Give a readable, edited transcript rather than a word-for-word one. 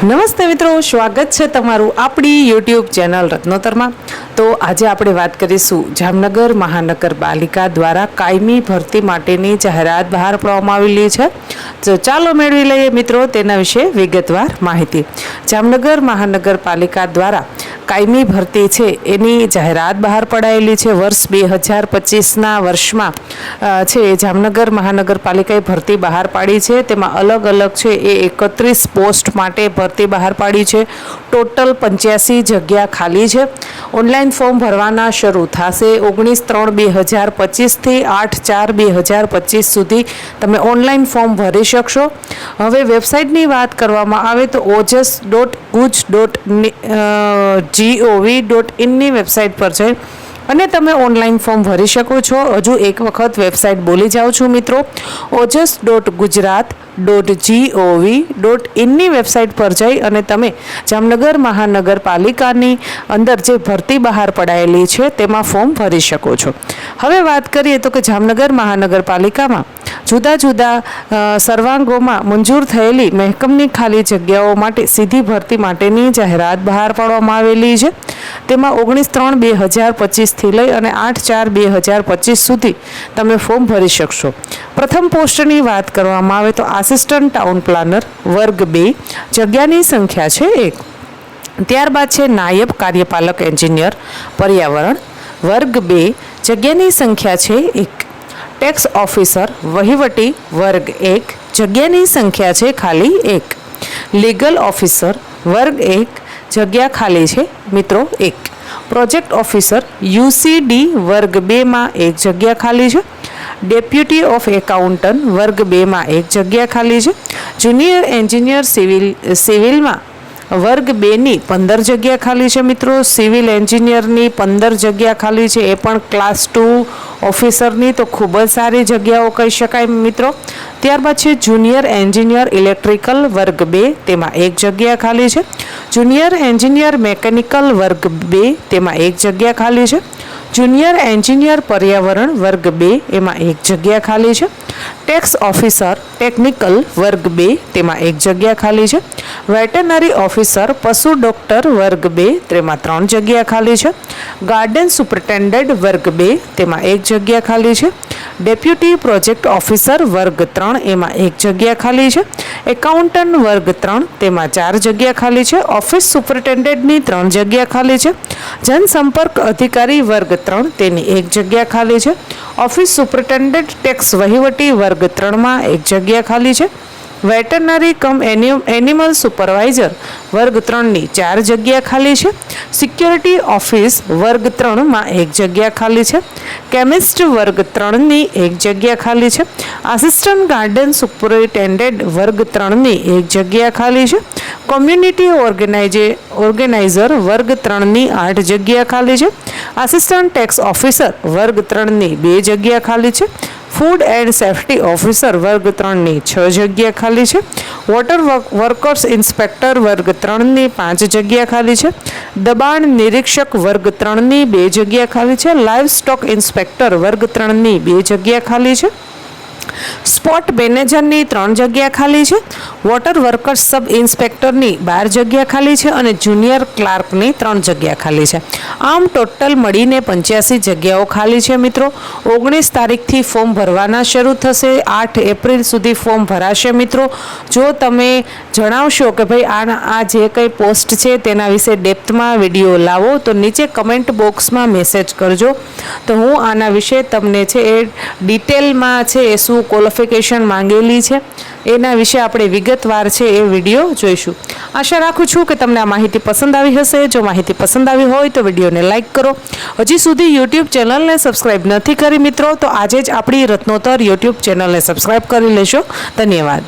નમસ્તે મિત્રો, સ્વાગત છે તમારું આપણી યુટ્યુબ ચેનલ રત્નોતરમાં। તો આજે આપણે વાત કરીશું જામનગર મહાનગરપાલિકા દ્વારા કાયમી ભરતી માટેની જાહેરાત બહાર પાડવામાં આવેલી છે। તો ચાલો મેળવી લઈએ મિત્રો તેના વિશે વિગતવાર માહિતી। જામનગર મહાનગરપાલિકા દ્વારા કાયમી ભરતી છે એની જાહેરાત બહાર પડાયેલી છે। વર્ષ 2025ના વર્ષમાં છે જામનગર મહાનગરપાલિકાએ ભરતી બહાર પાડી છે। તેમાં અલગ અલગ છે એ 31 પોસ્ટ માટે ભરતી બહાર પાડી છે। ટોટલ 85 જગ્યા ખાલી છે। ઓનલાઈન ફોર્મ ભરવાના શરૂ થશે 19/3/2025 થી 8/4/2025 સુધી તમે ઓનલાઈન ફોર્મ ભરી શકશો। હવે વેબસાઇટની વાત કરવામાં આવે તો ojas.guj.gov.in ની વેબસાઇટ પર જઈ અને તમે ઓનલાઈન ફોર્મ ભરી શકો છો। હજુ એક વખત વેબસાઇટ બોલી જાઉં છું મિત્રો, ojas.gujarat.gov.in ની વેબસાઇટ પર જઈ અને તમે જામનગર મહાનગરપાલિકાની અંદર જે ભરતી બહાર પડાયેલી છે તેમાં ફોર્મ ભરી શકો છો। હવે વાત કરીએ તો કે જામનગર મહાનગરપાલિકામાં જુદા જુદા સર્વાંગોમાં મંજૂર થયેલી મહેકમની ખાલી જગ્યાઓ માટે સીધી ભરતી માટેની જાહેરાત બહાર પાડવામાં આવેલી છે। તેમાં 19/3/2025 થી લઈ અને 8/4/2025 સુધી તમે ફોર્મ ભરી શકશો। પ્રથમ પોસ્ટની વાત કરવામાં આવે તો આસિસ્ટન્ટ ટાઉન પ્લાનર વર્ગ 2, જગ્યાની સંખ્યા છે 1। ત્યારબાદ છે નાયબ કાર્યપાલક એન્જિનિયર પર્યાવરણ વર્ગ 2, જગ્યાની સંખ્યા છે 1। ટેક્સ ઓફિસર વહીવટી વર્ગ 1, જગ્યાની સંખ્યા છે ખાલી 1। લીગલ ઓફિસર વર્ગ 1, જગ્યા ખાલી છે મિત્રો 1। પ્રોજેક્ટ ઓફિસર UCD વર્ગ 2 માં 1 જગ્યા ખાલી છે। ડેપ્યુટી ઓફ એકાઉન્ટન્ટ વર્ગ 2 માં 1 જગ્યા ખાલી છે। જુનિયર એન્જિનિયર સિવિલમાં વર્ગ 2 ની 15 જગ્યા ખાલી છે મિત્રો। સિવિલ એન્જિનિયરની 15 જગ્યા ખાલી છે, એ પણ ક્લાસ 2 ઓફિસરની તો ખૂબ જ સારી જગ્યાઓ કહી શકાય મિત્રો। ત્યારબાદ છે જુનિયર એન્જિનિયર ઇલેક્ટ્રિકલ વર્ગ 2, તેમાં 1 જગ્યા ખાલી છે। જુનિયર એન્જિનિયર મેકેનિકલ વર્ગ 2, તેમાં 1 જગ્યા ખાલી છે। જુનિયર એન્જિનિયર પર્યાવરણ વર્ગ 2, એમાં 1 જગ્યા ખાલી છે। ટેક્સ ઓફિસર ટેકનિકલ વર્ગ 2, તેમાં 1 જગ્યા ખાલી છે। વેટરનરી ઓફિસર પશુ ડોક્ટર વર્ગ 2, તેમાં 3 જગ્યા ખાલી છે। ગાર્ડન સુપરિન્ટેન્ડન્ટ વર્ગ 2, તેમાં 1 જગ્યા ખાલી છે। ડેપ્યુટી પ્રોજેક્ટ ઓફિસર વર્ગ 3, એમાં 1 જગ્યા ખાલી છે। એકાઉન્ટન્ટ વર્ગ 3, તેમાં 4 જગ્યા ખાલી છે। ઓફિસ સુપરિન્ટેન્ડન્ટની 3 જગ્યા ખાલી છે। જનસંપર્ક અધિકારી વર્ગ 3, તેની 1 જગ્યા ખાલી છે। ઓફિસ સુપરિન્ટેન્ડન્ટ ટેક્સ વહીવટી વર્ગ 3 માં 1 જગ્યા ખાલી છે। વેટરનરી કમ એનિમલ સુપરવાઇઝર વર્ગ 3 ની 4 જગ્યા ખાલી છે। સિક્યોરિટી ઓફિસ વર્ગ 3 માં 1 જગ્યા ખાલી છે। કેમિસ્ટ વર્ગ 3 ની 1 જગ્યા ખાલી છે। આસિસ્ટન્ટ ગાર્ડન સુપરિન્ટેન્ડન્ટ વર્ગ 3 ની 1 જગ્યા ખાલી છે। કોમ્યુનિટી ઓર્ગેનાઇઝર વર્ગ 3 ની 8 જગ્યા ખાલી છે। આસિસ્ટન્ટ ટેક્સ ઓફિસર વર્ગ 3 ની 2 જગ્યા ખાલી છે। ફૂડ એન્ડ સેફ્ટી ઓફિસર વર્ગ 3 ની 6 જગ્યા ખાલી છે। વોટર વર્કર્સ ઇન્સ્પેક્ટર વર્ગ 3 ની 5 જગ્યા ખાલી છે। દબાણ નિરીક્ષક વર્ગ 3 ની 2 જગ્યા ખાલી છે। લાઇવ સ્ટોક ઇન્સ્પેક્ટર વર્ગ 3 ની 2 જગ્યા ખાલી છે। સ્પોટ મેનેજરની 3 જગ્યા ખાલી છે। વોટર વર્કર્સ સબ ઇન્સ્પેક્ટરની 12 જગ્યા ખાલી છે અને જુનિયર ક્લાર્કની 3 જગ્યા ખાલી છે। આમ ટોટલ મળીને 85 જગ્યાઓ ખાલી છે મિત્રો। 19 તારીખથી ફોર્મ ભરવાના શરૂ થશે, 8 એપ્રિલ સુધી ફોર્મ ભરાશે મિત્રો। જો તમે જણાવશો કે ભાઈ આ જે કંઈ પોસ્ટ છે તેના વિશે ડેપ્થમાં વિડીયો લાવો તો નીચે કમેન્ટ બોક્સમાં મેસેજ કરજો, તો હું આના વિશે તમને છે એ ડિટેલમાં છે એ શું ક્વોલિફિકેશન માંગેલી છે એના વિશે આપણે વિગતવાર છે એ વિડીયો જોઈશું। આશા રાખું છું કે તમને આ માહિતી પસંદ આવી હશે। જો માહિતી પસંદ આવી હોય તો વિડીયોને લાઇક કરો। હજી સુધી યુટ્યુબ ચેનલને સબસ્ક્રાઈબ નથી કરી મિત્રો તો આજે જ આપણી રત્નોતર યુટ્યુબ ચેનલને સબસ્ક્રાઈબ કરી લેશો। ધન્યવાદ।